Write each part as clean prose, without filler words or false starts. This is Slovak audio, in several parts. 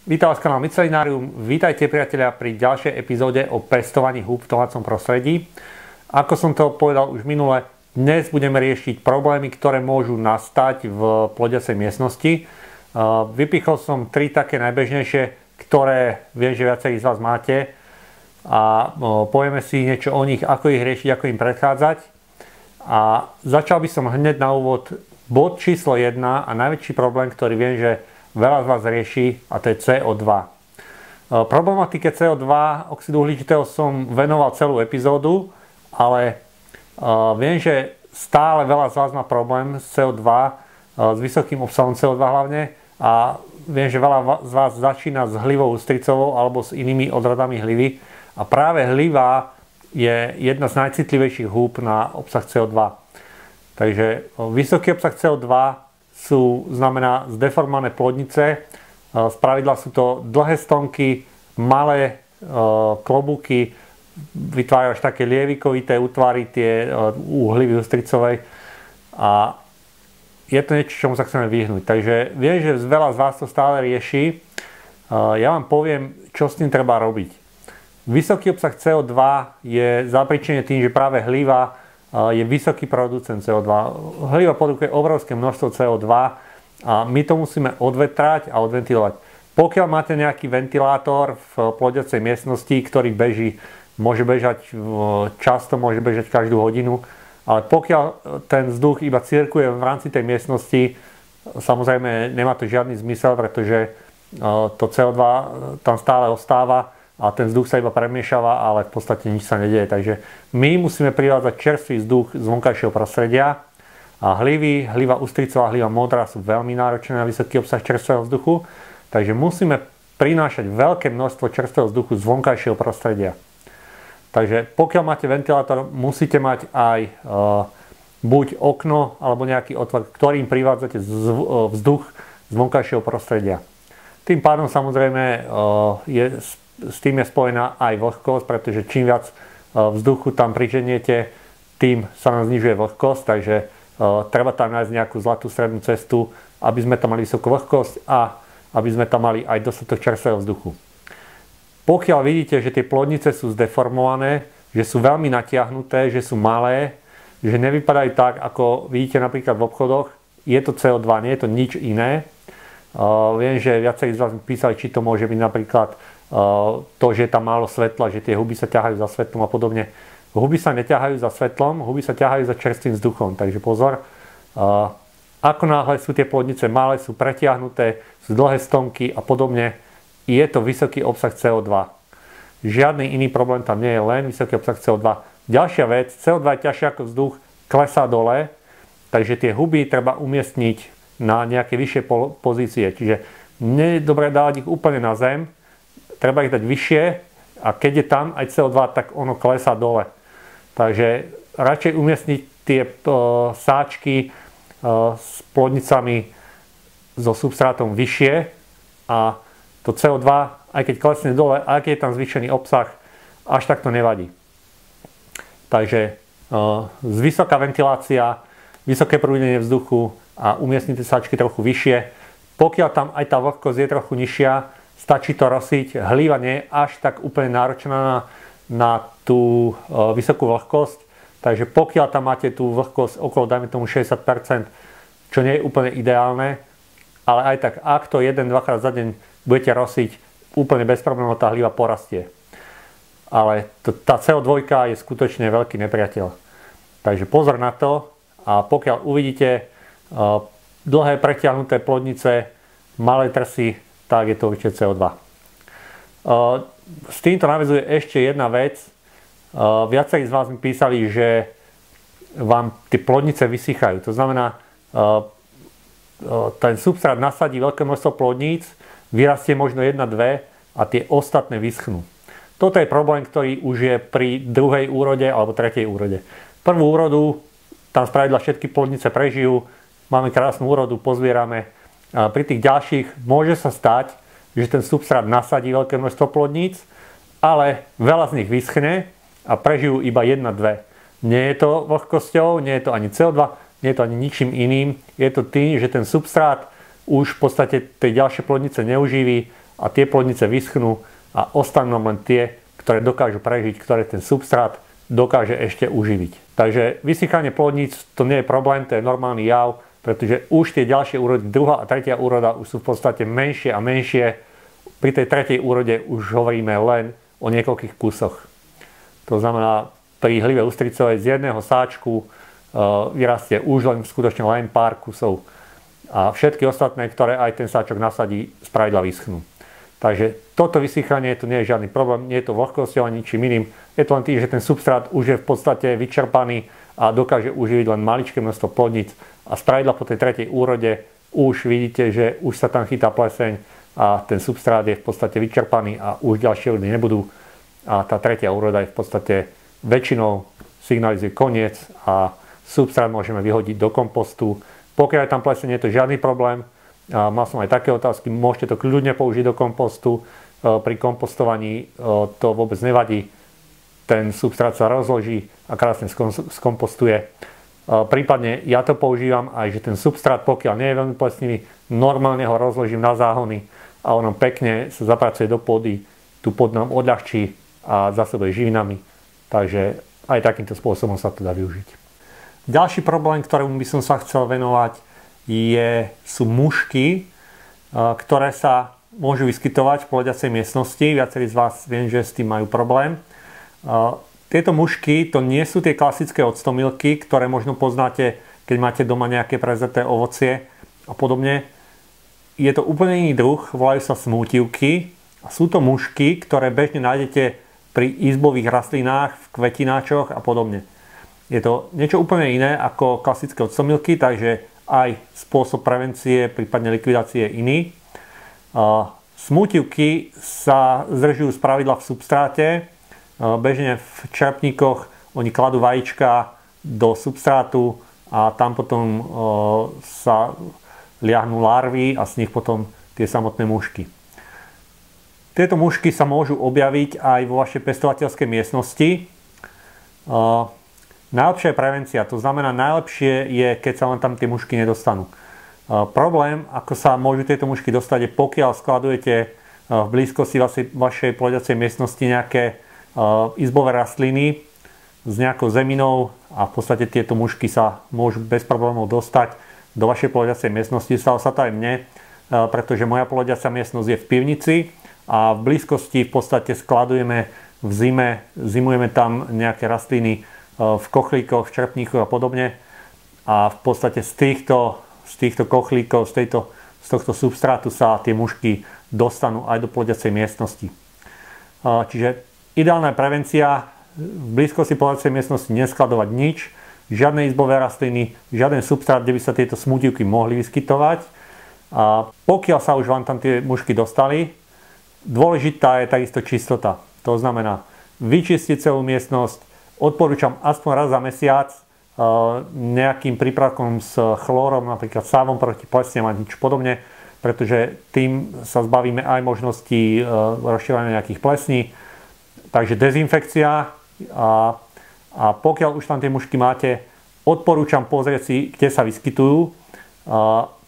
Vítam vás kanál Mycelinárium. Vítajte priatelia pri ďalšej epizóde o pestovaní húb v domácom prostredí. Ako som to povedal už minule, dnes budeme riešiť problémy, ktoré môžu nastať v plodiacej miestnosti. Vypichol som 3 také najbežnejšie, ktoré viem, že viacerí z vás máte. A povieme si niečo o nich, ako ich riešiť, ako im predchádzať. A začal by som hneď na úvod bod číslo 1 a najväčší problém, ktorý viem, že veľa z vás rieši, a to je CO2. Problematike CO2, oxidu uhličitého, som venoval celú epizódu, ale viem, že stále veľa z vás má problém s CO2, s vysokým obsahom CO2 hlavne, a viem, že veľa z vás začína s hlivou ústricovou alebo s inými odrodami hlivy, a práve hliva je jedna z najcitlivejších húb na obsah CO2. Takže vysoký obsah CO2 znamená zdeformované plodnice. Spravidla sú to dlhé stonky, malé klobúky, vytvárajú až také lievikovité útvary, tie hľivy ústricovej. A je to niečo, čomu sa chceme vyhnúť. Takže viem, že veľa z vás to stále rieši. Ja vám poviem, čo s tým treba robiť. Vysoký obsah CO2 je zapričený tým, že práve hliva je vysoký producent CO2. Hliva produkuje obrovské množstvo CO2 a my to musíme odvetrať a odventilovať. Pokiaľ máte nejaký ventilátor v plodiacej miestnosti, ktorý beží, môže bežať často, môže bežať každú hodinu, ale pokiaľ ten vzduch iba cirkuje v rámci tej miestnosti, samozrejme nemá to žiadny zmysel, pretože to CO2 tam stále ostáva a ten vzduch sa iba premiešava, ale v podstate nič sa nedieje. Takže my musíme privádzať čerstvý vzduch z vonkajšieho prostredia a hliva ústricová, hliva modrá sú veľmi náročné na vysoký obsah čerstvého vzduchu, takže musíme prinášať veľké množstvo čerstvého vzduchu z vonkajšieho prostredia. Takže pokiaľ máte ventilátor, musíte mať aj buď okno alebo nejaký otvor, ktorým privádzate vzduch z vonkajšieho prostredia. Tým pádom samozrejme s tým je spojená aj vlhkosť, pretože čím viac vzduchu tam priženiete, tým sa nám znižuje vlhkosť, takže treba tam nájsť nejakú zlatú strednú cestu, aby sme tam mali vysokú vlhkosť a aby sme tam mali aj dostatok čerstvého vzduchu. Pokiaľ vidíte, že tie plodnice sú zdeformované, že sú veľmi natiahnuté, že sú malé, že nevypadajú tak, ako vidíte napríklad v obchodoch, je to CO2, nie je to nič iné. Viem, že viacerí z vás písali, či to môže byť napríklad to, že je tam málo svetla, že tie huby sa ťahajú za svetlom a podobne. Huby sa neťahajú za svetlom, huby sa ťahajú za čerstvým vzduchom. Takže pozor, ako náhle sú tie plodnice malé, sú pretiahnuté, sú dlhé stonky a podobne, je to vysoký obsah CO2. Žiadny iný problém tam nie je, len vysoký obsah CO2. Ďalšia vec, CO2 je ťažšie ako vzduch, klesá dole, takže tie huby treba umiestniť na nejaké vyššie pozície. Čiže nie je dobré dávať ich úplne na zem, treba ich dať vyššie a keď je tam aj CO2, tak ono klesá dole. Takže radšej umiestniť tie sáčky s plodnicami so substrátom vyššie a to CO2, aj keď klesne dole, aj keď je tam zvýšený obsah, až tak to nevadí. Takže vysoká ventilácia, vysoké prúdenie vzduchu a umiestnite sáčky trochu vyššie. Pokiaľ tam aj tá vlhkosť je trochu nižšia, stačí to rosiť. Hliva nie je až tak úplne náročná na tú vysokú vlhkosť. Takže pokiaľ tam máte tú vlhkosť okolo, dajme tomu 60%, čo nie je úplne ideálne, ale aj tak, ak to 1-2 krát za deň budete rosiť, úplne bez problémov tá hliva porastie. Ale tá CO2 je skutočne veľký nepriateľ. Takže pozor na to a pokiaľ uvidíte dlhé pretiahnuté plodnice, malé trsy, tak je to určite CO2. S týmto naväzuje ešte jedna vec. Viacerí z vás mi písali, že vám tie plodnice vysychajú. To znamená, ten substrát nasadí veľké množstvo plodníc, vyrastie možno 1-2 a tie ostatné vyschnú. Toto je problém, ktorý už je pri druhej úrode alebo tretej úrode. Prvú úrodu, tam spravidla všetky plodnice prežijú, máme krásnu úrodu, pozbierame. Pri tých ďalších môže sa stať, že ten substrát nasadí veľké množstvo plodníc, ale veľa z nich vyschne a prežijú iba 1-2. Nie je to vlhkosťou, nie je to ani CO2, nie je to ani ničím iným. Je to tým, že ten substrát už v podstate tej ďalšie plodnice neuživí a tie plodnice vyschnú a ostanú len tie, ktoré dokážu prežiť, ktoré ten substrát dokáže ešte uživiť. Takže vysychanie plodníc to nie je problém, to je normálny jav, pretože už tie ďalšie úrody, druhá a tretia úroda už sú v podstate menšie a menšie. Pri tej tretej úrode už hovoríme len o niekoľkých kusoch. To znamená, pri hlive ústricovej z jedného sáčku vyrastie už skutočne len pár kusov. A všetky ostatné, ktoré aj ten sáčok nasadí, spravidla vyschnú. Takže toto vysychanie to nie je žiadny problém, nie je to vlhkosťou ani ničím iným. Je to len tým, že ten substrát už je v podstate vyčerpaný a dokáže uživiť len maličké množstvo plodníc. A spravidla po tej tretej úrode už vidíte, že už sa tam chytá pleseň a ten substrát je v podstate vyčerpaný a už ďalšie úrody nebudú. A tá tretia úroda je v podstate väčšinou signalizuje koniec a substrát môžeme vyhodiť do kompostu. Pokiaľ je tam pleseň, nie je to žiadny problém. A mal som aj také otázky, môžete to kľudne použiť do kompostu. Pri kompostovaní to vôbec nevadí. Ten substrát sa rozloží a krásne skompostuje. Prípadne ja to používam aj, že ten substrát, pokiaľ nie je veľmi plesnivý, normálne ho rozložím na záhony a ono pekne sa zapracuje do pôdy, tú pôdu nám odľahčí a zásobuje živinami. Takže aj takýmto spôsobom sa to dá využiť. Ďalší problém, ktorému by som sa chcel venovať, sú mušky, ktoré sa môžu vyskytovať v plodiacej miestnosti. Viacerí z vás viem, že s tým majú problém. Tieto mušky to nie sú tie klasické octomilky, ktoré možno poznáte, keď máte doma nejaké prezreté ovocie a podobne. Je to úplne iný druh, volajú sa smútivky a sú to mušky, ktoré bežne nájdete pri izbových rastlinách, v kvetináčoch a podobne. Je to niečo úplne iné ako klasické octomilky, takže aj spôsob prevencie, prípadne likvidácie je iný. Smútivky sa zdržujú spravidla v substráte. Bežne v čerpníkoch oni kladú vajíčka do substrátu a tam potom sa liahnú larvy a z nich potom tie samotné mušky. Tieto mušky sa môžu objaviť aj vo vašej pestovateľskej miestnosti. Najlepšia je prevencia, to znamená najlepšie je, keď sa len tam tie mušky nedostanú. Problém, ako sa môžu tieto mušky dostať, je pokiaľ skladujete v blízkosti vašej plodiacej miestnosti nejaké izbové rastliny s nejakou zeminou a v podstate tieto mušky sa môžu bez problémov dostať do vašej plodiacej miestnosti. Stalo sa to aj mne, pretože moja plodiaca miestnosť je v pivnici a v blízkosti v podstate skladujeme v zime, zimujeme tam nejaké rastliny v kochlíkoch, v čerpníkoch a podobne. A v podstate z týchto kochlíkov, z tohto substrátu sa tie mušky dostanú aj do plodiacej miestnosti. Čiže ideálna je prevencia v blízkosti plodiacej miestnosti neskladovať nič, žiadne izbové rastliny, žiaden substrát, kde by sa tieto smútivky mohli vyskytovať. A pokiaľ sa už vám tam tie mušky dostali, dôležitá je takisto čistota. To znamená vyčistiť celú miestnosť. Odporúčam aspoň raz za mesiac nejakým prípravkom s chlórom, napríklad sávom proti plesniam a nič podobne, pretože tým sa zbavíme aj možností rozširovania nejakých plesní. Takže dezinfekcia a pokiaľ už tam tie mušky máte, odporúčam pozrieť si, kde sa vyskytujú.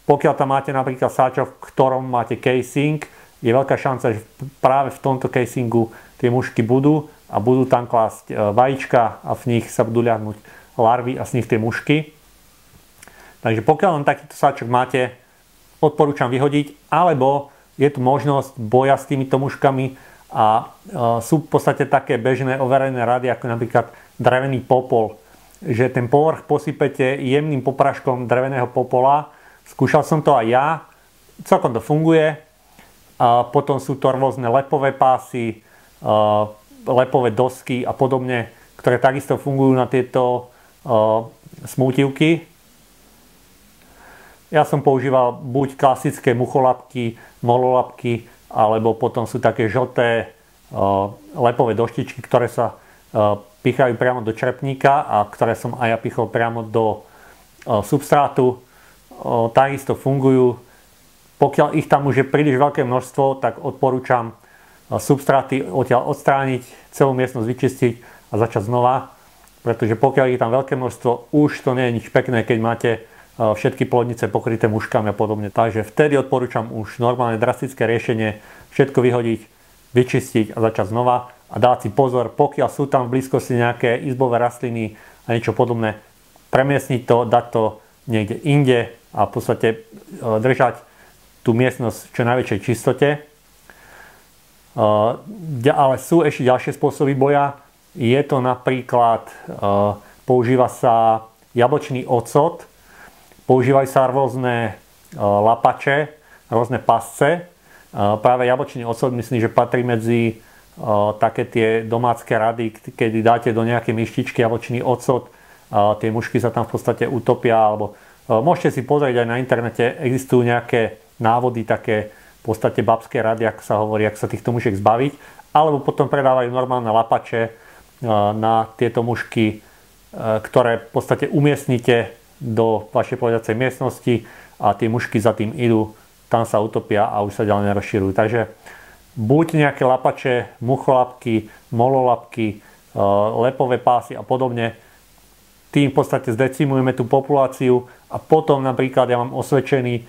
Pokiaľ tam máte napríklad sáčok, v ktorom máte casing, je veľká šanca, že práve v tomto casingu tie mušky budú a budú tam klásť vajíčka a v nich sa budú ľahnúť larvy a z nich tie mušky. Takže pokiaľ len takýto sáčok máte, odporúčam vyhodiť, alebo je tu možnosť boja s týmito muškami a sú v podstate také bežné overené rady, ako napríklad drevený popol, že ten povrch posypete jemným popraškom dreveného popola. Skúšal som to aj ja, celkom to funguje. A potom sú to rôzne lepové pásy, lepové dosky a podobne, ktoré takisto fungujú na tieto smútivky. Ja som používal buď klasické mucholapky, mololapky, alebo potom sú také žlté lepové doštičky, ktoré sa pichajú priamo do črepníka a ktoré som aj ja pichol priamo do substrátu. Takisto fungujú. Pokiaľ ich tam už je príliš veľké množstvo, tak odporúčam substráty odtiaľ odstrániť, celú miestnosť vyčistiť a začať znova. Pretože pokiaľ je tam veľké množstvo, už to nie je nič pekné, keď máte všetky plodnice pokryté muškami a podobne. Takže vtedy odporúčam už normálne drastické riešenie, všetko vyhodiť, vyčistiť a začať znova a dať si pozor, pokiaľ sú tam v blízkosti nejaké izbové rastliny a niečo podobné, premiesniť to, dať to niekde inde a v podstate držať tú miestnosť v čo najväčšej čistote. Ale sú ešte ďalšie spôsoby boja. Je to napríklad, používa sa jablčný ocot, používajú sa rôzne lapače, rôzne pasce. Práve jablčný ocot myslím, že patrí medzi také tie domácké rady, kedy dáte do nejakej myštičky jablčný ocot, tie mušky sa tam v podstate utopia, alebo môžete si pozrieť aj na internete, existujú nejaké návody, také v podstate babské rady, ako sa hovorí, ako sa týchto mušiek zbaviť, alebo potom predávajú normálne lapače na tieto mušky, ktoré v podstate umiestnite do vašej plodiacej miestnosti a tie mušky za tým idú, tam sa utopia a už sa ďalej nerozširujú. Takže buď nejaké lapače, mucholapky, mololapky, lepové pásy a podobne, tým v podstate zdecimujeme tú populáciu a potom napríklad ja mám osvedčený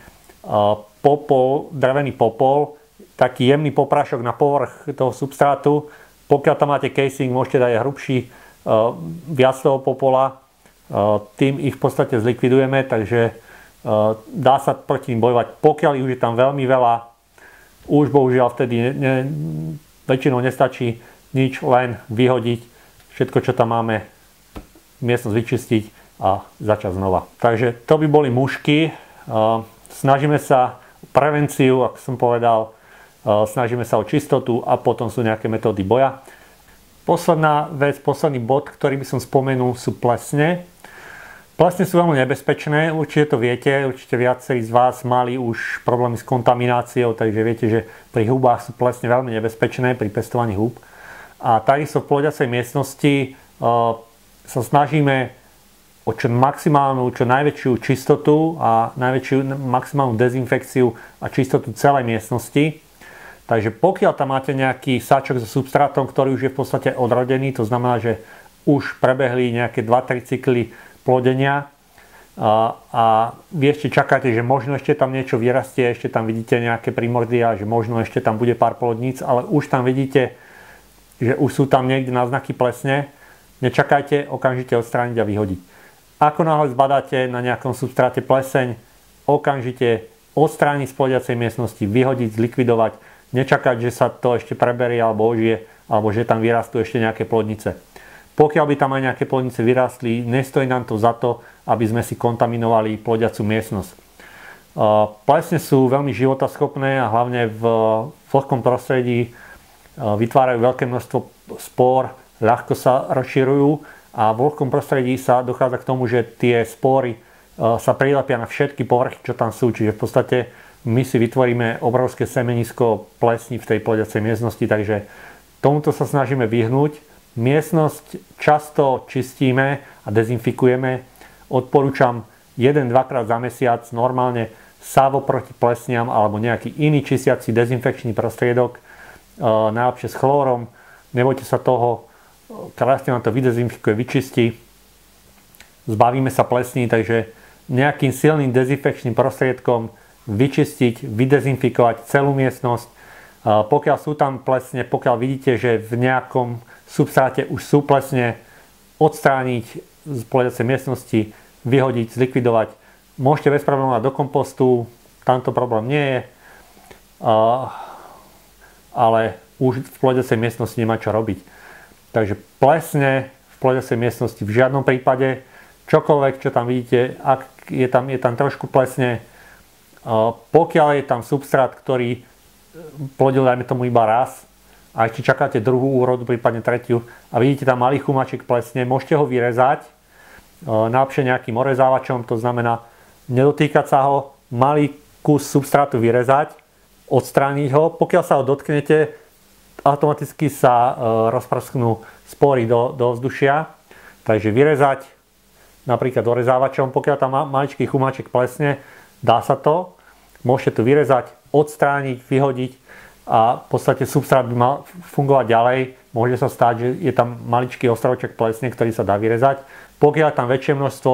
popol, drevený popol, taký jemný poprášok na povrch toho substrátu. Pokiaľ tam máte casing, môžete dať aj hrubší, viac toho popola, tým ich v podstate zlikvidujeme, takže dá sa proti nim bojovať. Pokiaľ už je tam veľmi veľa, už bohužiaľ vtedy väčšinou nestačí nič, len vyhodiť všetko, čo tam máme, miestnosť vyčistiť a začať znova. Takže to by boli mušky. Snažíme sa o prevenciu, ako som povedal, snažíme sa o čistotu a potom sú nejaké metódy boja. Posledná vec, posledný bod, ktorý by som spomenul, sú plesne. Plesne sú veľmi nebezpečné, určite to viete, určite viacerí z vás mali už problémy s kontamináciou, takže viete, že pri húbách sú plesne veľmi nebezpečné pri pestovaní húb. A takisto v plodiacej miestnosti sa snažíme o čo maximálnu, čo najväčšiu čistotu a maximálnu dezinfekciu a čistotu celej miestnosti. Takže pokiaľ tam máte nejaký sáčok so substrátom, ktorý už je v podstate odrodený, to znamená, že už prebehli nejaké 2-3 cykly plodenia a vy ešte čakáte, že možno ešte tam niečo vyrastie, ešte tam vidíte nejaké primordia, že možno ešte tam bude pár plodníc, ale už tam vidíte, že už sú tam niekde náznaky plesne, nečakajte, okamžite odstrániť a vyhodiť. Ako náhle zbadáte na nejakom substráte pleseň, okamžite odstrániť z plodiacej miestnosti, vyhodiť, zlikvidovať, nečakať, že sa to ešte preberie alebo ožije, alebo že tam vyrastú ešte nejaké plodnice. Pokiaľ by tam aj nejaké plodnice vyrástli, nestojí nám to za to, aby sme si kontaminovali plodiacu miestnosť. Plesne sú veľmi životaschopné a hlavne v vlhkom prostredí vytvárajú veľké množstvo spór, ľahko sa rozširujú a v vlhkom prostredí sa dochádza k tomu, že tie spóry sa prilepia na všetky povrchy, čo tam sú. Čiže v podstate my si vytvoríme obrovské semenisko plesní v tej plodiacej miestnosti, takže tomuto sa snažíme vyhnúť. Miestnosť často čistíme a dezinfikujeme. Odporúčam 1-2 krát za mesiac normálne sávo proti plesniam alebo nejaký iný čistiaci dezinfekčný prostriedok, najlepšie s chlórom. Nebojte sa toho, krásne nám to vydezinfikuje, vyčistí. Zbavíme sa plesní, takže nejakým silným dezinfekčným prostriedkom vyčistiť, vydezinfikovať celú miestnosť. Pokiaľ sú tam plesne, pokiaľ vidíte, že v nejakom substráte už sú plesne, odstrániť z plodiacej miestnosti, vyhodiť, zlikvidovať. Môžete bez problémov dať do kompostu, tamto problém nie je, ale už v plodiacej miestnosti nemá čo robiť. Takže plesne v plodiacej miestnosti v žiadnom prípade, čokoľvek, čo tam vidíte, ak je tam trošku plesne, pokiaľ je tam substrát, ktorý plodil, dajme tomu, iba raz a ešte čakáte druhú úrodu, prípadne tretiu a vidíte tam malý chumačik plesne, môžete ho vyrezať, najlepšie nejakým orezávačom, to znamená nedotýkať sa ho, malý kus substrátu vyrezať, odstrániť ho, pokiaľ sa ho dotknete, automaticky sa rozprsknú spory do vzdušia, takže vyrezať napríklad orezávačom, pokiaľ tam maličký chumačik plesne, dá sa to, môžete to vyrezať, odstrániť, vyhodiť a v podstate substrát by mal fungovať ďalej. Môže sa stať, že je tam maličký ostrovček plesne, ktorý sa dá vyrezať. Pokiaľ je tam väčšie množstvo,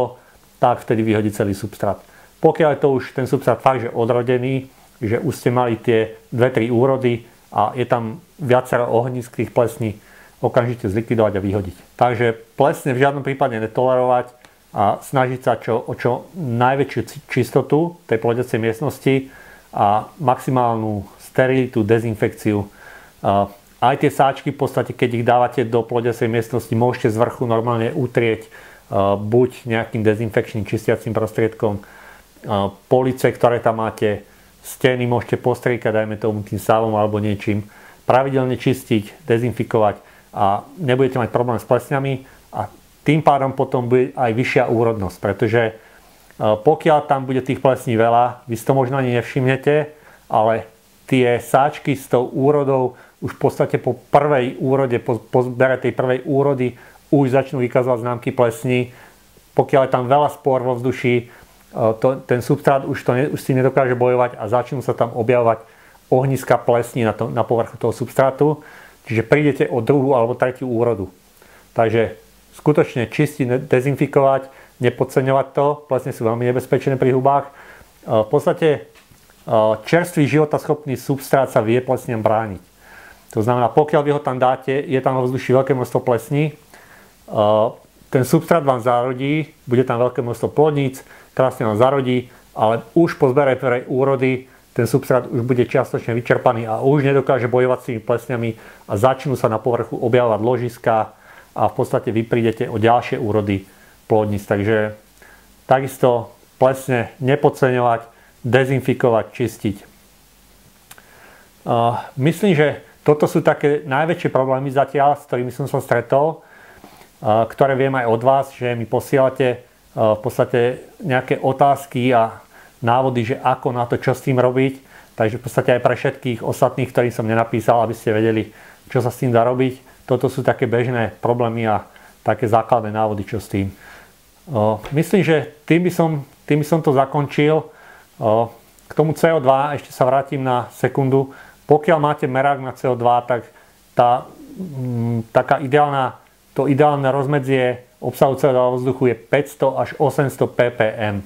tak vtedy vyhodiť celý substrát. Pokiaľ je to už ten substrát fakt, že odrodený, že už ste mali tie 2-3 úrody a je tam viacero ohnízk tých plesní, okamžite zlikvidovať a vyhodiť. Takže plesne v žiadnom prípade netolerovať a snažiť sa o čo najväčšiu čistotu tej plodiacej miestnosti a maximálnu sterilitu, dezinfekciu. Aj tie sáčky, v podstate, keď ich dávate do plodiacej miestnosti, môžete z vrchu normálne utrieť buď nejakým dezinfekčným čistiacím prostriedkom, police, ktoré tam máte, steny môžete postriekať, dajme tomu tým sávom alebo niečím, pravidelne čistiť, dezinfikovať a nebudete mať problém s plesňami a tým pádom potom bude aj vyššia úrodnosť, pretože pokiaľ tam bude tých plesní veľa, vy si to možno ani nevšimnete, ale tie sáčky s tou úrodou už v podstate po prvej úrode, po zbere tej prvej úrody už začnú vykazovať známky plesní. Pokiaľ je tam veľa spôr vo vzduší, ten substrát už si nedokáže bojovať a začnú sa tam objavovať ohniska plesní na povrchu toho substrátu. Čiže prídete o druhú alebo tretiu úrodu. Takže skutočne čistiť, dezinfikovať, nepodceňovať to. Plesne sú veľmi nebezpečné pri hubách. V podstate čerstvý životaschopný substrát sa vie plesniam brániť. To znamená, pokiaľ vy ho tam dáte, je tam vo vzduchu veľké množstvo plesní, ten substrát vám zarodí, bude tam veľké množstvo plodníc, krásne vám zarodí, ale už po zbere prvej úrody ten substrát už bude čiastočne vyčerpaný a už nedokáže bojovať s tými plesňami a začnú sa na povrchu objavovať ložiská a v podstate vy prídete o ďalšie úrody plodníc. Takže takisto plesne nepodceňovať, dezinfikovať, čistiť. Myslím, že toto sú také najväčšie problémy zatiaľ, s ktorými som sa stretol, ktoré viem aj od vás, že mi posielate v podstate nejaké otázky a návody, že ako na to, čo s tým robiť. Takže v podstate aj pre všetkých ostatných, ktorým som nenapísal, aby ste vedeli, čo sa s tým dá robiť. Toto sú také bežné problémy a také základné návody, čo s tým. Myslím, že tým by som to zakončil. K tomu CO2 ešte sa vrátim na sekundu. Pokiaľ máte merák na CO2, tak to ideálne rozmedzie obsahu CO2 vo vzduchu je 500 až 800 ppm.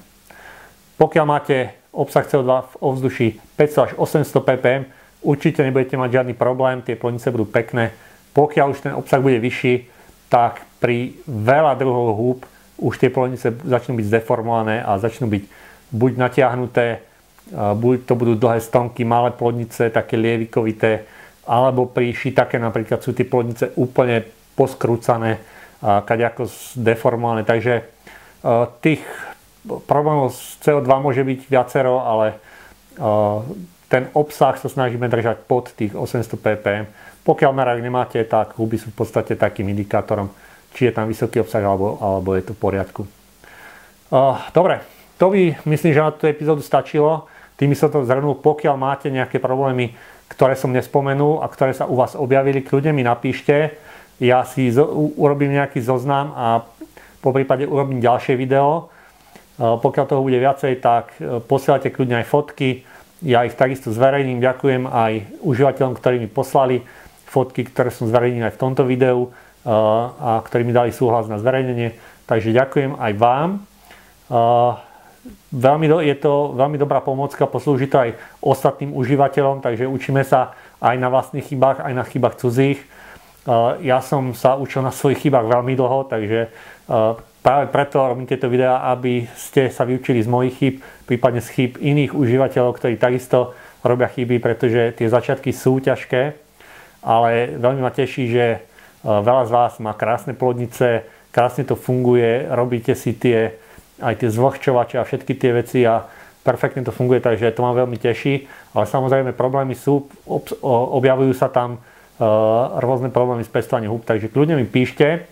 Pokiaľ máte obsah CO2 v ovzduší 500 až 800 ppm, určite nebudete mať žiadny problém, tie plodnice budú pekné. Pokiaľ už ten obsah bude vyšší, tak pri veľa druhov húb už tie plodnice začnú byť zdeformované a začnú byť buď natiahnuté, buď to budú dlhé stonky, malé plodnice, také lievikovité, alebo pri šitake napríklad sú tie plodnice úplne poskrúcané, kadeako zdeformované. Takže tých problémov s CO2 môže byť viacero, ale ten obsah sa snažíme držať pod tých 800 ppm. Pokiaľ merák nemáte, tak huby sú v podstate takým indikátorom, či je tam vysoký obsah alebo je to v poriadku. Dobre, to by myslím, že na tú epizódu stačilo. Tým som to zhrnul. Pokiaľ máte nejaké problémy, ktoré som nespomenul a ktoré sa u vás objavili, kľudne mi napíšte. Ja si urobím nejaký zoznam a po prípade urobím ďalšie video. Pokiaľ toho bude viacej, tak posielajte kľudne aj fotky. Ja ich takisto zverejním. Ďakujem aj užívateľom, ktorí mi poslali fotky, ktoré som zverejnil aj v tomto videu a ktorí mi dali súhlas na zverejnenie. Takže ďakujem aj vám. Je to veľmi dobrá pomôcka, poslúži to aj ostatným užívateľom, takže učíme sa aj na vlastných chybách, aj na chybách cudzích. Ja som sa učil na svojich chybách veľmi dlho, takže práve preto robím tieto videá, aby ste sa vyučili z mojich chýb, prípadne z chýb iných užívateľov, ktorí takisto robia chyby, pretože tie začiatky sú ťažké, ale veľmi ma teší, že veľa z vás má krásne plodnice, krásne to funguje, robíte si aj tie zvlhčovače a všetky tie veci a perfektne to funguje, takže to ma veľmi teší. Ale samozrejme problémy sú, objavujú sa tam rôzne problémy s pestovaním húb, takže kľudne mi píšte,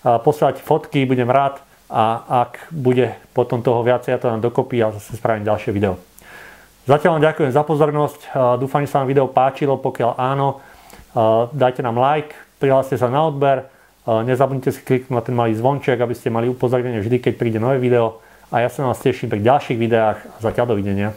poslať fotky, budem rád a ak bude potom toho viacej, ja to dám dokopy a zase spravím ďalšie video. Zatiaľ vám ďakujem za pozornosť, dúfam, že sa vám video páčilo, pokiaľ áno, dajte nám like, prihláste sa na odber, nezabudnite si kliknúť na ten malý zvonček, aby ste mali upozornenie vždy, keď príde nové video a ja sa na vás teším pri ďalších videách a zatiaľ dovidenia.